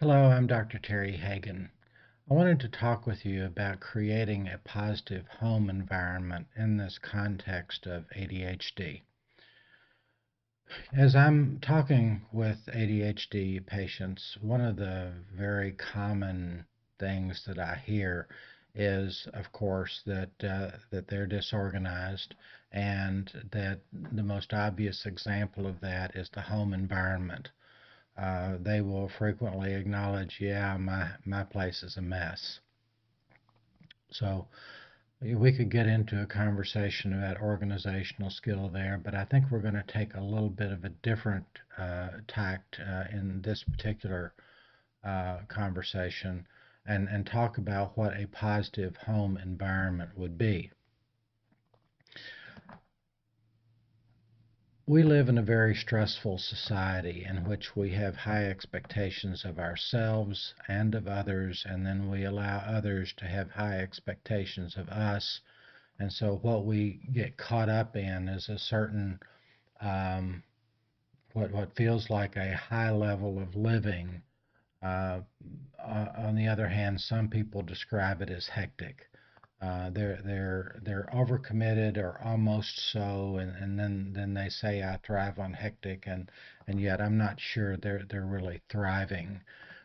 Hello, I'm Dr. Terry Hagan. I wanted to talk with you about creating a positive home environment in this context of ADHD. As I'm talking with ADHD patients, one of the very common things that I hear is, of course, that they're disorganized, and that the most obvious example of that is the home environment. They will frequently acknowledge, yeah, my place is a mess. So we could get into a conversation about organizational skill there, but I think we're going to take a little bit of a different tact in this particular conversation and talk about what a positive home environment would be. We live in a very stressful society in which we have high expectations of ourselves and of others, and then we allow others to have high expectations of us. And so what we get caught up in is a certain um, what feels like a high level of living. Uh, on the other hand, some people describe it as hectic. They're overcommitted or almost so, and then they say I thrive on hectic, and yet I'm not sure they're really thriving.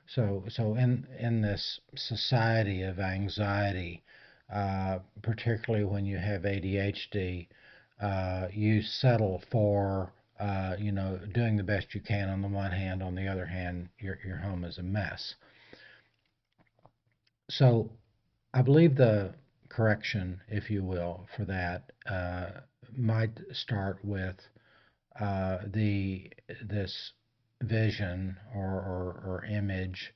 So in this society of anxiety, particularly when you have ADHD, you settle for doing the best you can on the one hand. On the other hand, your home is a mess. So I believe the correction, if you will, for that might start with the this vision or image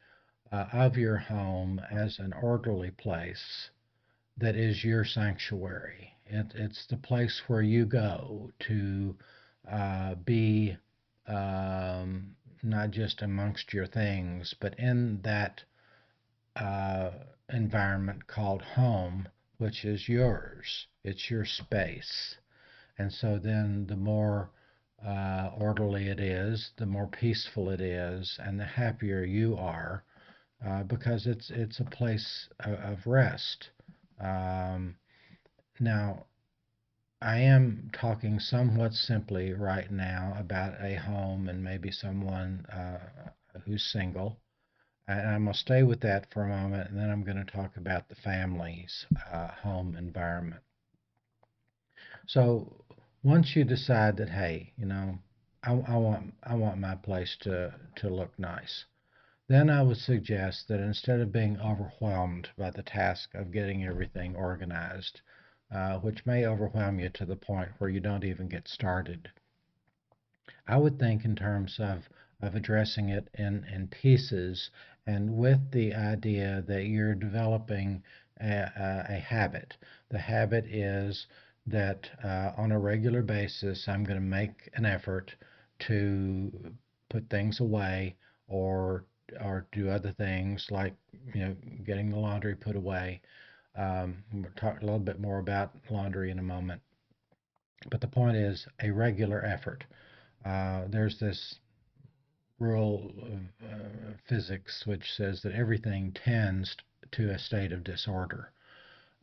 of your home as an orderly place that is your sanctuary. It's the place where you go to be not just amongst your things, but in that uh, environment called home, which is yours. It's your space. And so then the more orderly it is, the more peaceful it is, and the happier you are because it's a place of rest. Um, Now, I am talking somewhat simply right now about a home and maybe someone who's single. And I'm going to stay with that for a moment, and then I'm going to talk about the family's home environment. So once you decide that, hey, I want my place to look nice, then I would suggest that instead of being overwhelmed by the task of getting everything organized, which may overwhelm you to the point where you don't even get started, I would think in terms of addressing it in pieces and with the idea that you're developing a habit. The habit is that on a regular basis, I'm going to make an effort to put things away or do other things like getting the laundry put away. We'll talk a little bit more about laundry in a moment. But the point is a regular effort. There's this rule of physics which says that everything tends to a state of disorder.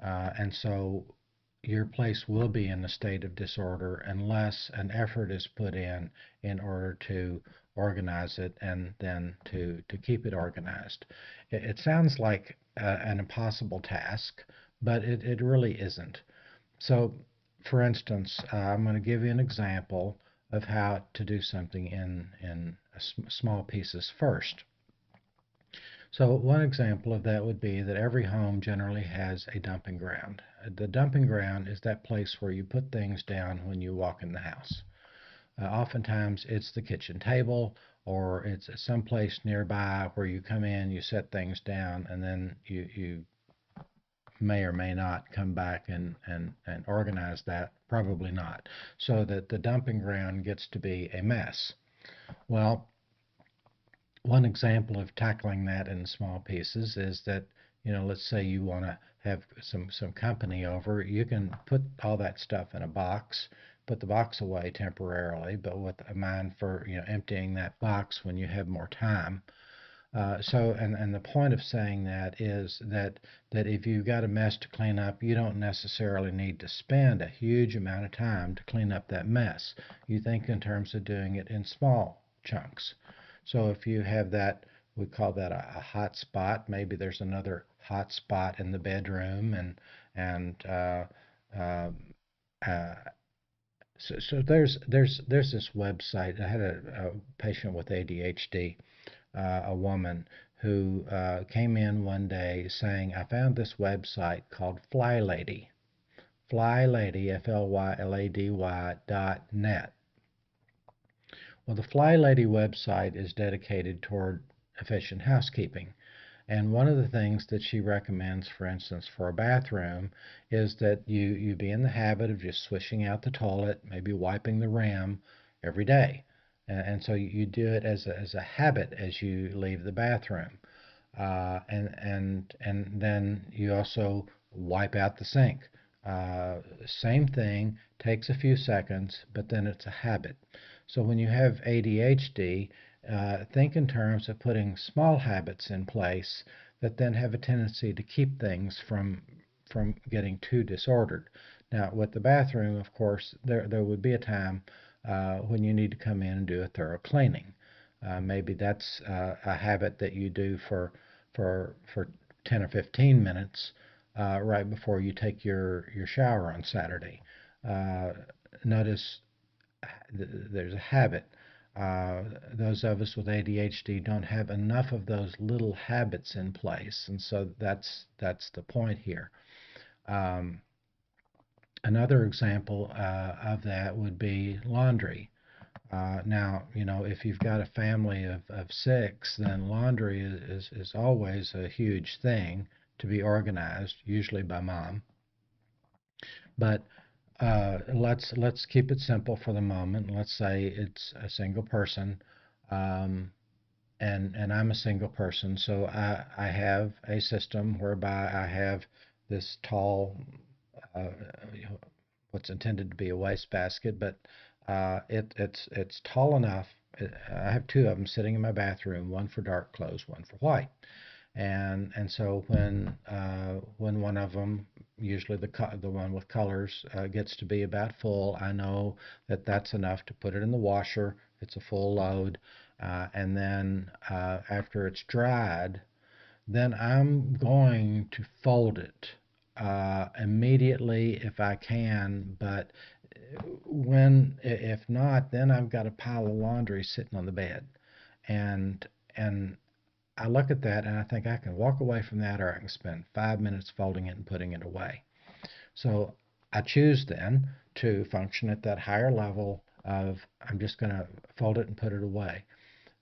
And so your place will be in a state of disorder unless an effort is put in order to organize it and then to keep it organized. It sounds like an impossible task, but it really isn't. So, for instance, I'm going to give you an example of how to do something in small pieces first. So one example of that would be that every home generally has a dumping ground. The dumping ground is that place where you put things down when you walk in the house. Oftentimes it's the kitchen table or it's someplace nearby where you come in, you set things down, and then you may or may not come back and organize that. Probably not. So that the dumping ground gets to be a mess. Well, one example of tackling that in small pieces is that, let's say you want to have some company over, you can put all that stuff in a box, put the box away temporarily, but with a mind for emptying that box when you have more time. And the point of saying that is that if you've got a mess to clean up, you don't necessarily need to spend a huge amount of time to clean up that mess. You think in terms of doing it in small chunks. So if you have that, we call that a hot spot. Maybe there's another hot spot in the bedroom, and uh, uh, so there's this website. I had a patient with ADHD, a woman who came in one day saying, I found this website called Fly Lady, FLYLADY.net. Well, the Fly Lady website is dedicated toward efficient housekeeping. And one of the things that she recommends, for instance, for a bathroom is that you be in the habit of just swishing out the toilet, maybe wiping the rim every day. And so you do it as a habit as you leave the bathroom. And then you also wipe out the sink. Same thing, takes a few seconds, but then it's a habit. So when you have ADHD, think in terms of putting small habits in place that then have a tendency to keep things from getting too disordered. Now, with the bathroom, of course, there would be a time when you need to come in and do a thorough cleaning. Maybe that's a habit that you do for 10 or 15 minutes right before you take your shower on Saturday. Uh, Notice there's a habit. Those of us with ADHD don't have enough of those little habits in place, and so that's the point here. Um, Another example of that would be laundry. Now, if you've got a family of six, then laundry is always a huge thing to be organized, usually by mom. But let's keep it simple for the moment. Let's say it's a single person, um, and I'm a single person, so I have a system whereby I have this tall, uh, what's intended to be a wastebasket, but it's tall enough. I have two of them sitting in my bathroom, one for dark clothes, one for white. And so when one of them, usually the one with colors, gets to be about full, I know that that's enough to put it in the washer. It's a full load, and then after it's dried, then I'm going to fold it immediately if I can. But if not, then I've got a pile of laundry sitting on the bed, and and I look at that and I think I can walk away from that, or I can spend 5 minutes folding it and putting it away. So I choose then to function at that higher level of I'm just going to fold it and put it away.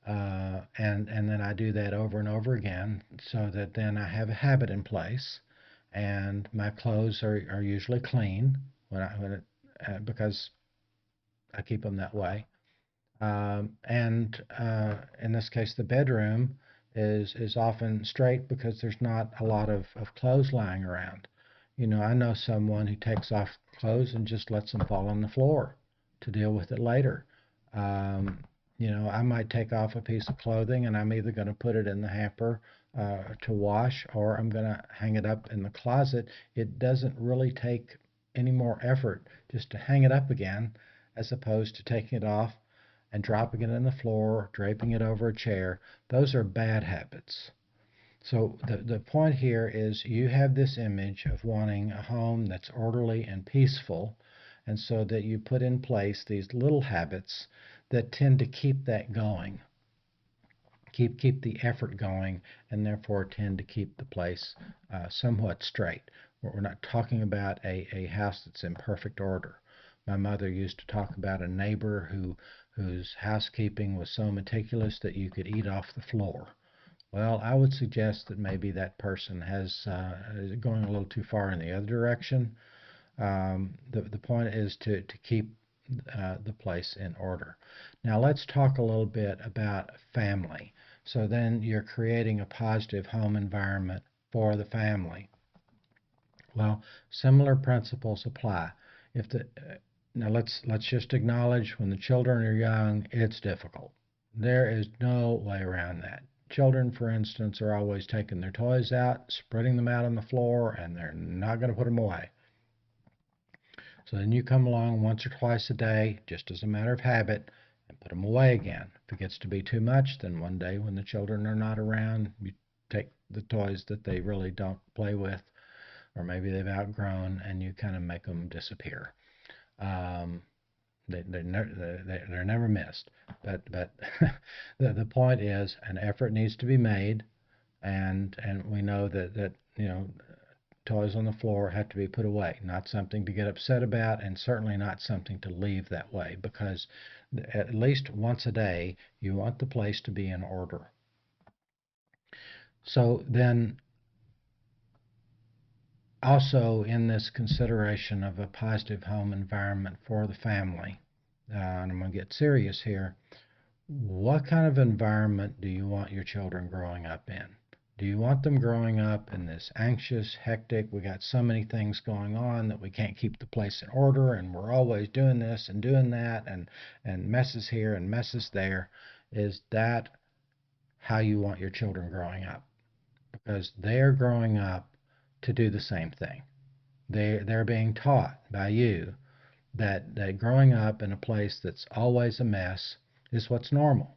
And then I do that over and over again so that then I have a habit in place, and my clothes are usually clean because I keep them that way. And in this case, the bedroom is often straight because there's not a lot of clothes lying around. I know someone who takes off clothes and just lets them fall on the floor to deal with it later. Um, I might take off a piece of clothing and I'm either going to put it in the hamper to wash, or I'm going to hang it up in the closet. It doesn't really take any more effort just to hang it up again as opposed to taking it off and dropping it on the floor, draping it over a chair. Those are bad habits. So the point here is you have this image of wanting a home that's orderly and peaceful, and so that you put in place these little habits that tend to keep that going, keep the effort going, and therefore tend to keep the place somewhat straight. We're not talking about a house that's in perfect order. My mother used to talk about a neighbor whose housekeeping was so meticulous that you could eat off the floor. Well, I would suggest that maybe that person is going a little too far in the other direction. The point is to keep the place in order. Now let's talk a little bit about family. So then you're creating a positive home environment for the family. Well, similar principles apply. If the Now let's just acknowledge when the children are young, it's difficult. There is no way around that. children, for instance, are always taking their toys out, spreading them out on the floor, and they're not going to put them away. So then you come along once or twice a day, just as a matter of habit, and put them away again. If it gets to be too much, then one day when the children are not around, you take the toys that they really don't play with, or maybe they've outgrown, and you kind of make them disappear. Um, they're never missed. But the point is, an effort needs to be made, and we know that toys on the floor have to be put away. Not something to get upset about, and certainly not something to leave that way, because at least once a day you want the place to be in order. So then, also in this consideration of a positive home environment for the family, and I'm going to get serious here, what kind of environment do you want your children growing up in? Do you want them growing up in this anxious, hectic, we got so many things going on that we can't keep the place in order, and we're always doing this and doing that, and messes here and messes there? Is that how you want your children growing up? Because they're growing up to do the same thing. They're being taught by you that growing up in a place that's always a mess is what's normal.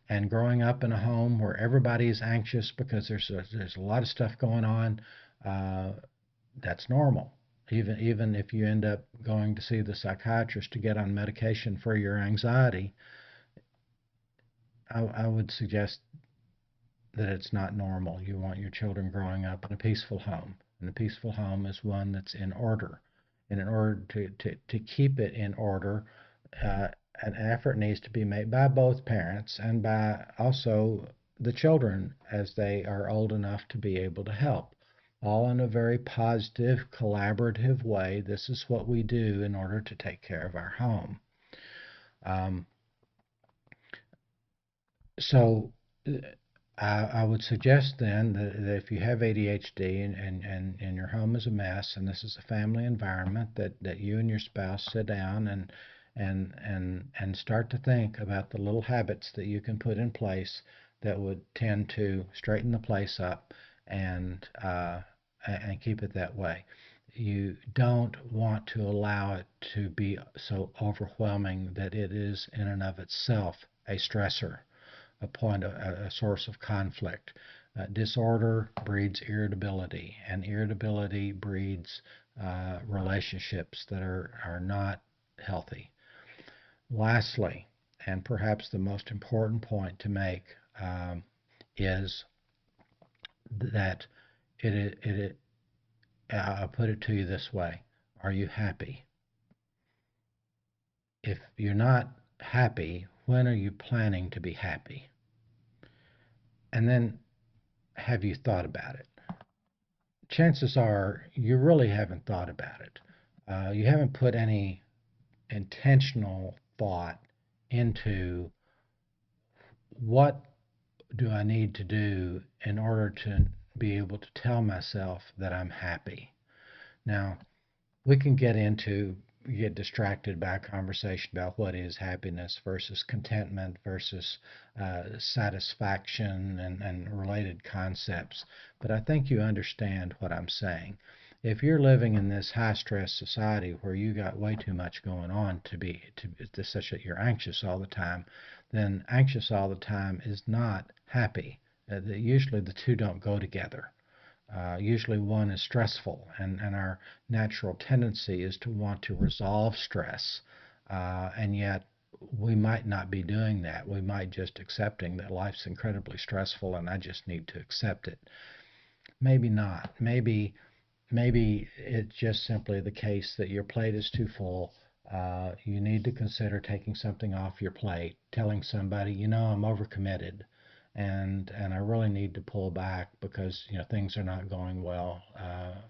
And growing up in a home where everybody is anxious because there's a lot of stuff going on, that's normal. Even if you end up going to see the psychiatrist to get on medication for your anxiety, I would suggest that it's not normal. You want your children growing up in a peaceful home. And a peaceful home is one that's in order. And in order to keep it in order, an effort needs to be made by both parents and by also the children as they are old enough to be able to help. All in a very positive, collaborative way. This is what we do in order to take care of our home. So I would suggest then that if you have ADHD and your home is a mess and this is a family environment, that you and your spouse sit down and start to think about the little habits that you can put in place that would tend to straighten the place up and keep it that way. You don't want to allow it to be so overwhelming that it is in and of itself a stressor, a source of conflict. Disorder breeds irritability, and irritability breeds relationships that are not healthy. Lastly, and perhaps the most important point to make, is that I'll put it to you this way: are you happy? If you're not happy, when are you planning to be happy? And then, have you thought about it? Chances are you really haven't thought about it. You haven't put any intentional thought into what do I need to do in order to be able to tell myself that I'm happy. Now, we can get distracted by a conversation about what is happiness versus contentment versus satisfaction and related concepts. But I think you understand what I'm saying. If you're living in this high stress society where you got way too much going on to such that you're anxious all the time, then anxious all the time is not happy. Usually the two don't go together. Usually one is stressful, and our natural tendency is to want to resolve stress, and yet we might not be doing that. We might just accepting that life's incredibly stressful and I just need to accept it. Maybe not. Maybe it's just simply the case that your plate is too full. You need to consider taking something off your plate, telling somebody, I'm overcommitted, and I really need to pull back because things are not going well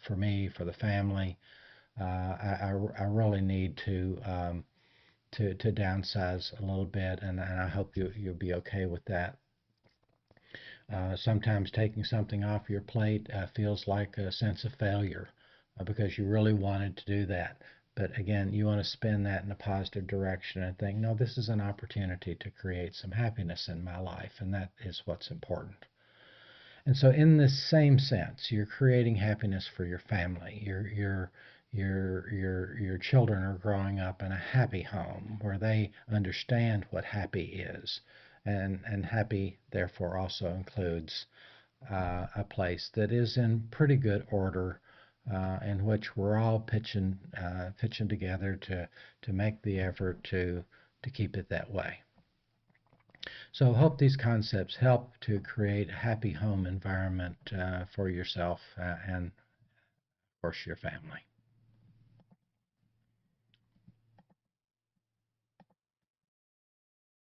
for me, for the family. I really need to downsize a little bit, and I hope you'll be okay with that. Sometimes taking something off your plate feels like a sense of failure because you really wanted to do that. But again, you want to spin that in a positive direction and think, no, this is an opportunity to create some happiness in my life, and that is what's important. And so in this same sense, you're creating happiness for your family. Your children are growing up in a happy home where they understand what happy is. And happy, therefore, also includes a place that is in pretty good order, in which we're all pitching together to make the effort to keep it that way. So I hope these concepts help to create a happy home environment for yourself and, of course, your family.